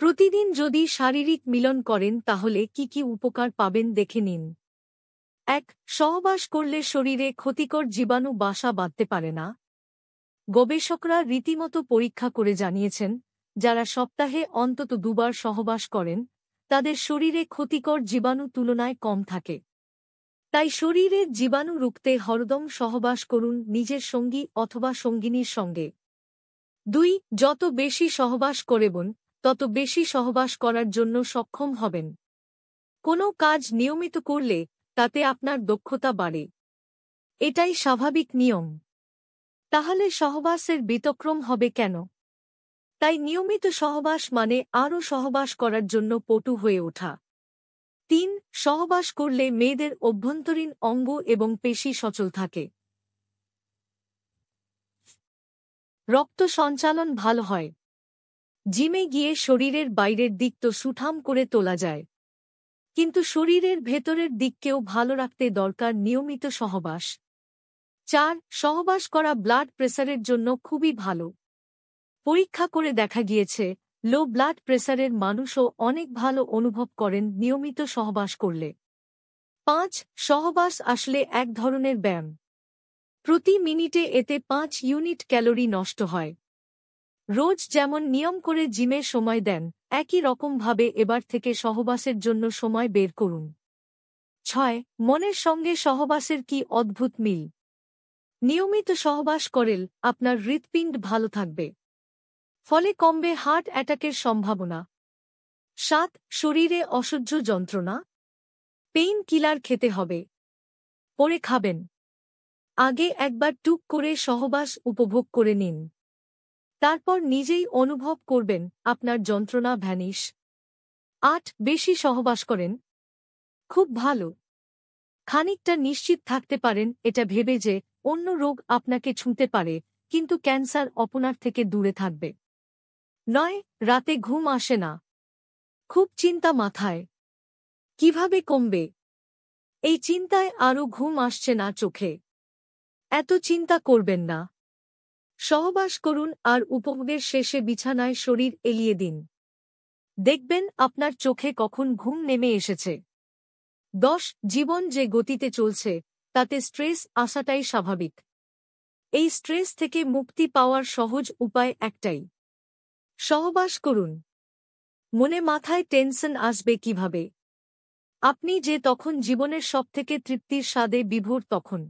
প্রতিদিন যদি শারীরিক মিলন করেন তাহলে কি কি উপকার পাবেন দেখে নিন। ১. সহবাস করলে শরীরে ক্ষতিকর জীবাণু বাসা বাঁধতে পারে না। গবেষকরা রীতিমতো পরীক্ষা করে জানিয়েছেন, যারা সপ্তাহে অন্তত দুবার সহবাস করেন তাদের শরীরে ক্ষতিকর জীবাণু তুলনায় কম থাকে। তাই শরীরের জীবাণু রুখতে হরদম সহবাস করুন নিজের সঙ্গী অথবা সঙ্গিনীর সঙ্গে। ২. যত বেশি সহবাস করবেন তত বেশি সহবাস করার জন্য সক্ষম হবেন। কোনো কাজ নিয়মিত করলে তাতে আপনার দক্ষতা বাড়ে। এটাই স্বাভাবিক নিয়ম। তাহলে সহবাসের ব্যতিক্রম হবে কেন? তাই নিয়মিত সহবাস মানে আরও সহবাস করার জন্য পটু হয়ে ওঠা। ৩. সহবাস করলে মেয়েদের অভ্যন্তরীণ অঙ্গ এবং পেশি সচল থাকে। রক্ত সঞ্চালন ভালো হয়। জিমে গিয়ে শরীরের বাইরের দিক তো সুঠাম করে তোলা যায়, কিন্তু শরীরের ভেতরের দিককেও ভালো রাখতে দরকার নিয়মিত সহবাস। ৪. সহবাস করা ব্লাড প্রেসারের জন্য খুবই ভালো। পরীক্ষা করে দেখা গিয়েছে, লো ব্লাড প্রেসারের মানুষও অনেক ভালো অনুভব করেন নিয়মিত সহবাস করলে। ৫. সহবাস আসলে এক ধরনের ব্যায়াম। প্রতি মিনিটে এতে ৫ ইউনিট ক্যালোরি নষ্ট হয়। রোজ যেমন নিয়ম করে জিমে সময় দেন, একই রকমভাবে এবার থেকে সহবাসের জন্য সময় বের করুন। ৬. মনের সঙ্গে সহবাসের কি অদ্ভুত মিল। নিয়মিত সহবাস করেল আপনার হৃৎপিণ্ড ভালো থাকবে, ফলে কমবে হার্ট অ্যাটাকের সম্ভাবনা। ৭. শরীরে অসহ্য যন্ত্রণা। পেইন কিলার খেতে হবে, পরে খাবেন। আগে একবার টুক করে সহবাস উপভোগ করে নিন, তারপর নিজেই অনুভব করবেন আপনার যন্ত্রণা ভ্যানিশ। ৮. বেশি সহবাস করেন, খুব ভালো। খানিকটা নিশ্চিত থাকতে পারেন এটা ভেবে যে অন্য রোগ আপনাকে ছুঁতে পারে, কিন্তু ক্যান্সার আপনার থেকে দূরে থাকবে। ৯. রাতে ঘুম আসে না, খুব চিন্তা মাথায়। কিভাবে কমবে? এই চিন্তায় আরও ঘুম আসছে না চোখে। এত চিন্তা করবেন না। সহবাস করুন আর উপভোগের শেষে বিছানায় শরীর এলিয়ে দিন। দেখবেন আপনার চোখে কখন ঘুম নেমে এসেছে। ১০. জীবন যে গতিতে চলছে তাতে স্ট্রেস আসাটাই স্বাভাবিক। এই স্ট্রেস থেকে মুক্তি পাওয়ার সহজ উপায় একটাই, সহবাস করুন। মনে মাথায় টেনশন আসবে কিভাবে? আপনি যে তখন জীবনের সবথেকে তৃপ্তির স্বাদে বিভোর তখন।